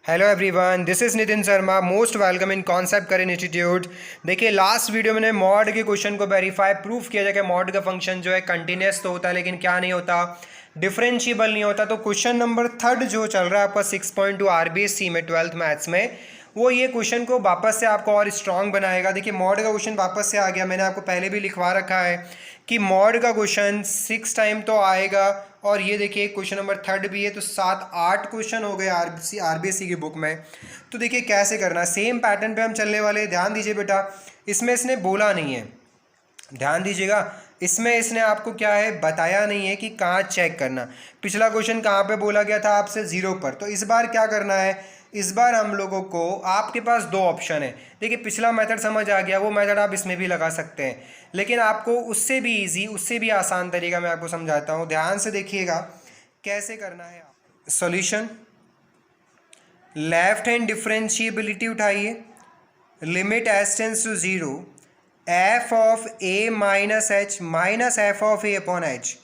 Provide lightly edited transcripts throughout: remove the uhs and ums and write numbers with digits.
Hello everyone, this is Nitin Sharma, most welcome in concept करेन institute. देखिए, last video में मैंने मॉड के क्वेश्चन को वेरीफाई प्रूफ किया जाए कि मॉड का फंक्शन जो है कंटिन्यूस तो होता है, लेकिन क्या नहीं होता, डिफरेंशिएबल नहीं होता। तो क्वेश्चन नंबर थर्ड जो चल रहा है आपका 6.2 आरबीएससी में 12th मैथ्स में, वो ये क्वेश्चन को वापस से आपको और स्ट्रांग बनाएगा। देखिए, मॉड का क्वेश्चन वापस से आ गया, मैंने आपको पहले भी लिखवा रखा है कि मॉड का क्वेश्चन 6 टाइम तो आएगा। और ये देखिए क्वेश्चन नंबर थर्ड भी है, तो 7-8 क्वेश्चन हो गए आरबीएससी की बुक में। तो देखिए कैसे करना है, सेम पैटर्न पे हम चलने वाले हैं। ध्यान दीजिए बेटा, इसमें इसने बोला नहीं है, ध्यान दीजिएगा, इसमें इसने आपको क्या है बताया नहीं है कि कहाँ चेक करना। पिछला क्वेश्चन कहाँ पे बोला गया था आपसे, 0 पर। तो इस बार क्या करना है, इस बार हम लोगों को, आपके पास दो ऑप्शन है। देखिए, पिछला मेथड समझ आ गया, वो मेथड आप इसमें भी लगा सकते हैं, लेकिन आपको उससे भी इजी, उससे भी आसान तरीका मैं आपको समझाता हूँ। ध्यान से देखिएगा कैसे करना है। सॉल्यूशन, लेफ्ट हैंड डिफरेंशिएबिलिटी उठाइए, limit S tends to 0, F of A minus H minus F of A upon H.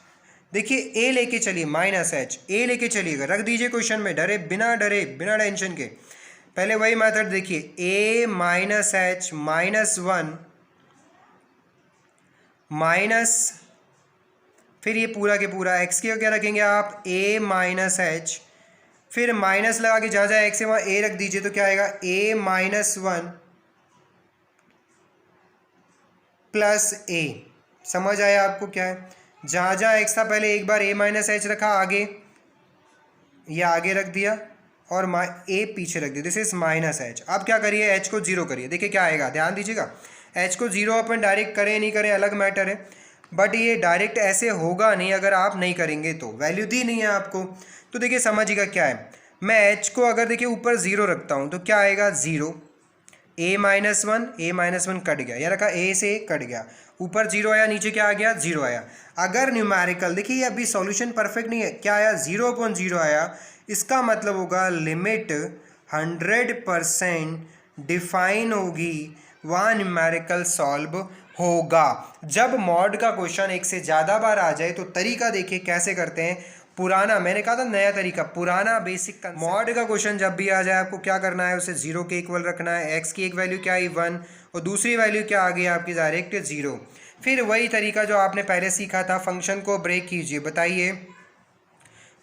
देखिए, ए लेके चलिए, माइनस एच ए लेके चलिएगा, रख दीजिए क्वेश्चन में, डरे बिना टेंशन के। पहले वही मेथड देखिए, ए माइनस एच माइनस 1 माइनस, फिर ये पूरा के पूरा एक्स के क्या रखेंगे आप, ए माइनस एच, फिर माइनस लगा के जहाँ जहाँ एक्स है वहाँ ए रख दीजिए, तो क्या आएगा, ए माइनस 1 प्लस ए। समझ आया आपको क्या है, जहाँ जहाँ एक्स था पहले एक बार ए माइनस एच रखा आगे, या आगे रख दिया, और ए पीछे रख दिया, दिस इज माइनस एच। अब क्या करिए, एच को 0 करिए। देखिए क्या आएगा, ध्यान दीजिएगा, एच को 0 अपन डायरेक्ट करें नहीं करें अलग मैटर है, बट ये डायरेक्ट ऐसे होगा नहीं अगर आप नहीं करेंगे तो, वैल्यू दी नहीं है आपको। तो देखिए समझिएगा क्या है, मैं एच को अगर देखिए ऊपर 0 रखता हूँ तो क्या आएगा, 0, ए माइनस 1 कट गया, या रखा ए से कट गया, ऊपर 0 आया, नीचे क्या आ गया, 0 आया। अगर न्यूमेरिकल देखिए, ये अभी सॉल्यूशन परफेक्ट नहीं है, क्या आया, 0/0 आया, इसका मतलब होगा लिमिट 100% डिफाइन होगी, वहाँ न्यूमेरिकल सॉल्व होगा। जब मॉड का क्वेश्चन एक से ज़्यादा बार आ जाए तो तरीका देखिए कैसे करते हैं। पुराना, मैंने कहा था नया तरीका, पुराना बेसिक मॉड का क्वेश्चन जब भी आ जाए आपको क्या करना है, उसे 0 के इक्वल रखना है। एक्स की एक वैल्यू क्या आई, 1, और दूसरी वैल्यू क्या आ गई आपकी, डायरेक्ट 0। फिर वही तरीका जो आपने पहले सीखा था, फंक्शन को ब्रेक कीजिए, बताइए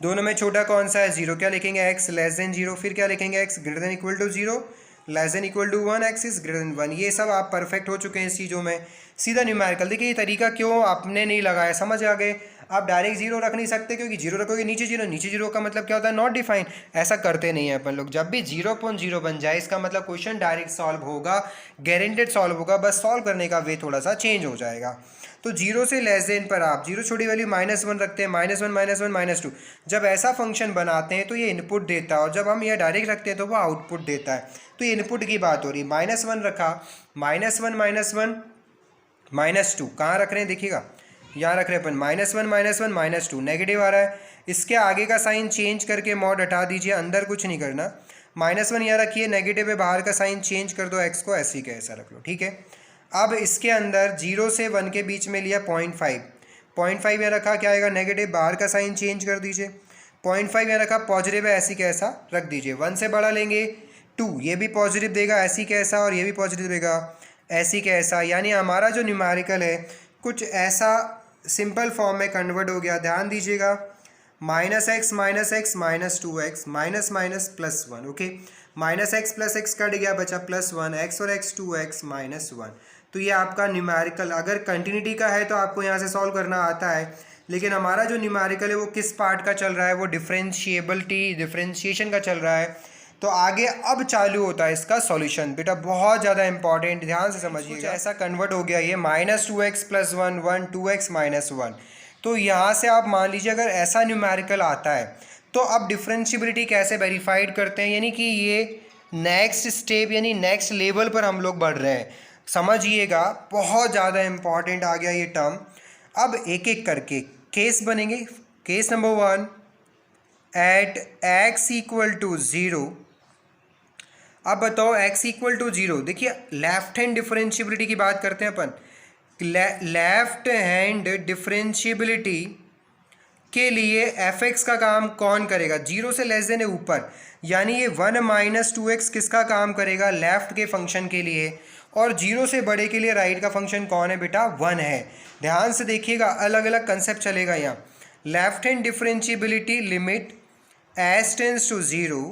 दोनों में छोटा कौन सा है, 0, क्या लिखेंगे, एक्स लेस देन 0, फिर क्या लिखेंगे, X greater than equal to 0, less than equal to 1, X is greater than 1। ये सब आप परफेक्ट हो चुके हैं इस चीज़ों में। सीधा न्यूमेरिकल, देखिए ये तरीका क्यों आपने नहीं लगाया, समझ आ गए। आप डायरेक्ट 0 रख नहीं सकते, क्योंकि 0 रखोगे नीचे 0, नीचे 0 का मतलब क्या होता है, नॉट डिफाइन। ऐसा करते नहीं है अपन लोग, जब भी 0/0 बन जाए इसका मतलब क्वेश्चन डायरेक्ट सॉल्व होगा, गारंटेड सॉल्व होगा, बस सॉल्व करने का वे थोड़ा सा चेंज हो जाएगा। तो 0 से लेस देन पर आप 0 छोटी वैल्यू -1 रखते हैं, -1 -1 -2। जब ऐसा फंक्शन बनाते हैं तो ये इनपुट देता है, और जब हम ये डायरेक्ट रखते हैं तो वो आउटपुट देता है। तो ये इनपुट की बात हो रही है, -1 रखा, -1 -2 कहाँ रख रहे हैं, देखिएगा यहाँ रख रहे हैं अपन, -1 -2 नेगेटिव आ रहा है, इसके आगे का साइन चेंज करके मॉड हटा दीजिए, अंदर कुछ नहीं करना। -1 यहाँ रखिए, नेगेटिव है, बाहर का साइन चेंज कर दो, एक्स को ऐसे ही कैसा रख लो, ठीक है। अब इसके अंदर 0 से 1 के बीच में लिया 0.5 यहाँ रखा, क्या आएगा, नेगेटिव, बाहर का साइन चेंज कर दीजिए, 0.5 यहाँ रखा, पॉजिटिव है, ऐसी कैसा रख दीजिए। 1 से बड़ा लेंगे 2, ये भी पॉजिटिव देगा, ऐसी कैसा, और ये भी पॉजिटिव देगा, ऐसी कैसा। यानी हमारा जो न्यूमेरिकल है कुछ ऐसा सिंपल फॉर्म में कन्वर्ट हो गया। ध्यान दीजिएगा, -x -2x -+ 1, okay, -x + x cut गया, बचा +1, x और x 2x -1। तो ये आपका न्यूमेरिकल, अगर कंटिन्यूटी का है तो आपको यहाँ से सॉल्व करना आता है, लेकिन हमारा जो न्यूमेरिकल है वो किस पार्ट का चल रहा है, वो डिफरेंशिएशन का चल रहा है। तो आगे अब चालू होता है इसका सॉल्यूशन, बेटा बहुत ज़्यादा इंपॉर्टेंट, ध्यान से समझिएगा। ऐसा कन्वर्ट हो गया ये, -2x + 1 1 2x -1। तो यहाँ से आप मान लीजिए अगर ऐसा न्यूमेरिकल आता है तो अब डिफरेंशिएबिलिटी कैसे वेरीफाइड करते हैं, यानी कि ये नेक्स्ट स्टेप यानी नेक्स्ट लेवल पर हम लोग बढ़ रहे हैं। समझिएगा, बहुत ज़्यादा इंपॉर्टेंट आ गया ये टर्म। अब एक एक करके केस बनेंगे। Case number 1, at x = 0। अब बताओ x = 0, देखिए लेफ्ट हैंड डिफरेंशिएबिलिटी की बात करते हैं अपन। लेफ्ट हैंड डिफरेंशिएबिलिटी के लिए एफ एक्स का काम कौन करेगा, 0 से लेस देन है ऊपर, यानी ये 1 माइनस 2x किसका काम करेगा, लेफ्ट के फंक्शन के लिए, और 0 से बड़े के लिए राइट का फंक्शन कौन है बेटा, 1 है। ध्यान से देखिएगा, अलग अलग कंसेप्ट चलेगा यहाँ। Left hand differentiability limit S tends to 0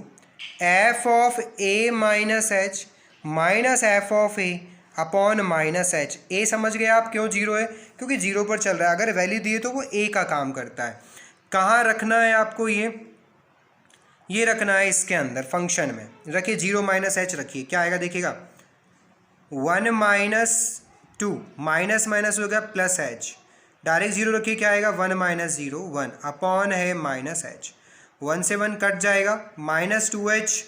F of A minus H minus F of A upon minus H. ए समझ गए आप क्यों 0 है, क्योंकि 0 पर चल रहा है, अगर वैल्यू दिए तो वो ए का काम करता है। कहाँ रखना है आपको, ये रखना है इसके अंदर फंक्शन में, रखिए 0 माइनस एच रखिए, क्या आएगा देखिएगा, 1 माइनस 2 माइनस माइनस हो गया प्लस एच, डायरेक्ट 0 रखिए, क्या आएगा 1 माइनस 0 1 अपॉन है माइनस एच, 1 से 1 कट जाएगा, माइनस 2h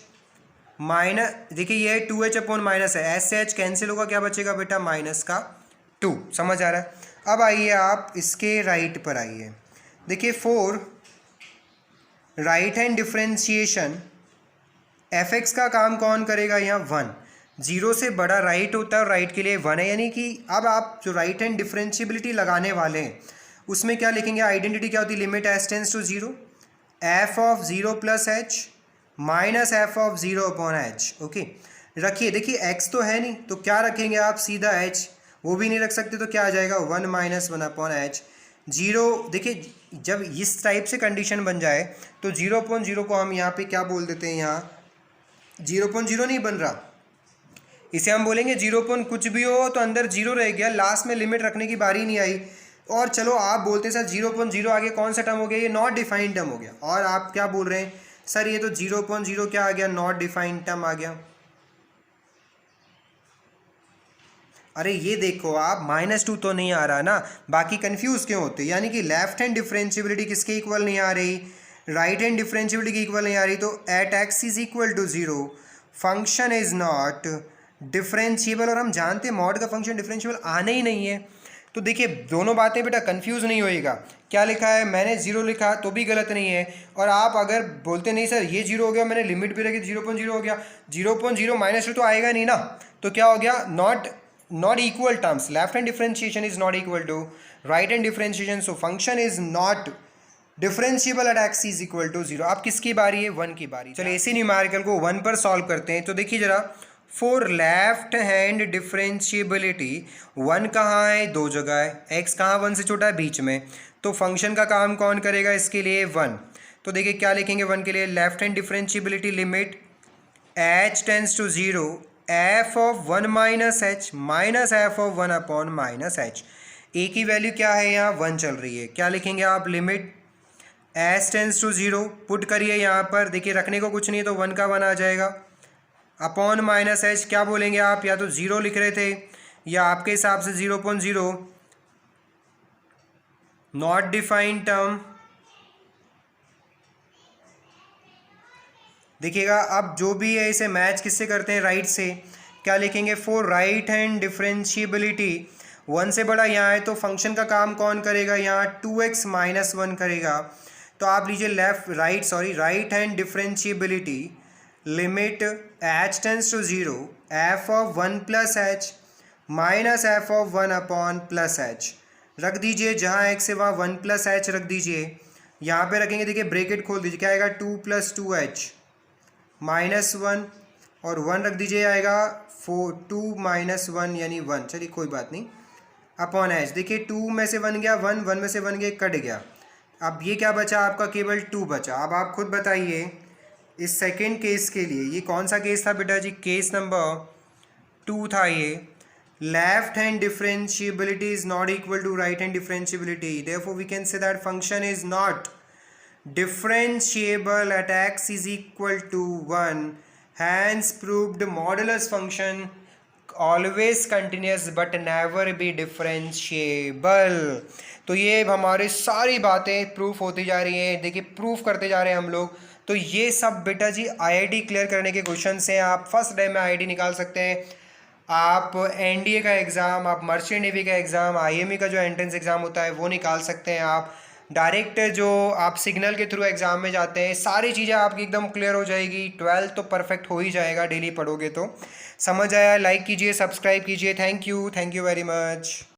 माइनस, देखिए ये 2h अपॉन माइनस है, एस से एच कैंसिल होगा, क्या बचेगा बेटा माइनस का 2। समझ आ रहा है। अब आइए आप इसके राइट पर आइए, देखिए for right hand differentiation F x का काम कौन करेगा, यहाँ 1, 0 से बड़ा राइट होता है और राइट के लिए 1 है, यानी कि अब आप जो राइट हैंड डिफरेंशिएबिलिटी लगाने वाले हैं उसमें क्या लिखेंगे, आइडेंटिटी क्या होती है, limit S tends to 0 F of 0 plus H minus F of 0 upon H. Okay, रखिए, देखिए एक्स तो है नहीं तो क्या रखेंगे आप, सीधा एच, वो भी नहीं रख सकते तो क्या आ जाएगा 1 माइनस 1 अपॉन एच। 0, देखिए जब इस टाइप से कंडीशन बन जाए तो 0.0 को हम यहाँ पे क्या बोल देते हैं, यहाँ 0.0 नहीं बन रहा, इसे हम बोलेंगे 0. कुछ भी हो तो अंदर 0 रह गया, लास्ट में लिमिट रखने की बारी नहीं आई। और चलो आप बोलते हैं सर 0.0 आगे कौन सा टर्म हो गया, ये नॉट डिफाइंड टर्म हो गया, और आप क्या बोल रहे हैं सर ये तो 0.0 क्या आ गया, नॉट डिफाइंड टर्म आ गया। अरे ये देखो आप -2 तो नहीं आ रहा ना, बाकी कंफ्यूज क्यों होते, यानी कि लेफ्ट हैंड डिफरेंशिएबिलिटी किसके इक्वल नहीं आ रही, राइट हैंड डिफरेंशिएबिलिटी की इक्वल नहीं आ रही, तो at X is equal to 0 function is not differentiable, और हम जानते हैं मॉड का फंक्शन डिफरेंशिएबल आने ही नहीं है। तो देखिए दोनों बातें बेटा कंफ्यूज नहीं होएगा, क्या लिखा है, मैंने 0 लिखा तो भी गलत नहीं है, और आप अगर बोलते नहीं सर ये 0 हो गया, मैंने लिमिट भी रखी 0.0 हो गया, 0.0 -2 तो आएगा नहीं ना, तो क्या हो गया, not equal terms, left hand differentiation is not equal to right hand differentiation, so function is not differentiable at x is equal to 0। अब किसकी बारी है, 1 की बारी। चलिए इसी न्यूमेरिकल को 1 पर सॉल्व करते हैं। तो देखिए जरा, फॉर लेफ्ट हैंड डिफरेंशिएबिलिटी 1 कहाँ है, 2 जगह है, x कहाँ 1 से छोटा है, बीच में, तो फंक्शन का काम कौन करेगा इसके लिए, 1। तो देखिए क्या लिखेंगे 1 के लिए, left hand differentiability limit h tends to 0 F of 1 minus H minus F of 1 upon minus H. A की वैल्यू क्या है, यहाँ 1 चल रही है, क्या लिखेंगे आप, limit S tends to 0 put करिए यहाँ पर, देखिए रखने को कुछ नहीं तो 1 का 1 आ जाएगा, अपॉन माइनस एच, क्या बोलेंगे आप, या तो 0 लिख रहे थे या आपके हिसाब से 0.0 नॉट डिफाइंड टर्म। देखिएगा अब जो भी है इसे मैच किससे करते हैं, राइट से, क्या लिखेंगे, फॉर राइट हैंड डिफरेंशिएबिलिटी 1 से बड़ा यहाँ है तो फंक्शन का काम कौन करेगा, यहाँ 2x माइनस 1 करेगा, तो आप लीजिए right hand differentiability limit h tends to 0 F of 1 plus H minus F of 1 upon plus H, रख दीजिए जहाँ x से वहाँ 1 प्लस एच रख दीजिए, यहाँ पे रखेंगे, देखिए ब्रेकेट खोल दीजिए, क्या आएगा 2 + 2h माइनस 1 और 1 रख दीजिए, आएगा 2 - 1 यानी 1, चलिए कोई बात नहीं, अपॉन एच, देखिए 2 में से 1 गया 1, 1 में से 1 गया कट गया, अब ये क्या बचा आपका, केवल 2 बचा। अब आप खुद बताइए इस सेकेंड केस के लिए, ये कौन सा केस था बेटा जी, केस नंबर 2 था ये, left hand differentiability is not equal to right hand differentiability, therefore we can say that function is not differentiable at x is equal to 1, hence proved modulus function always continuous but never be differentiable। तो ये हमारे सारी बातें proof होती जा रही हैं, देखिए प्रूफ करते जा रहे हैं हम लोग। तो ये सब बेटा जी आईआईटी क्लियर करने के क्वेश्चन हैं, आप फर्स्ट डे में आईआईटी निकाल सकते हैं, आप एनडीए का एग्ज़ाम, आप मर्चेंट नेवी का एग्ज़ाम, आईएमई का जो एंट्रेंस एग्ज़ाम होता है वो निकाल सकते हैं, आप डायरेक्ट जो आप सिग्नल के थ्रू एग्ज़ाम में जाते हैं, सारी चीज़ें आपकी एकदम क्लियर हो जाएगी। 12 तो परफेक्ट हो ही जाएगा, डेली पढ़ोगे तो। समझ आया, लाइक कीजिए, सब्सक्राइब कीजिए। Thank you very much.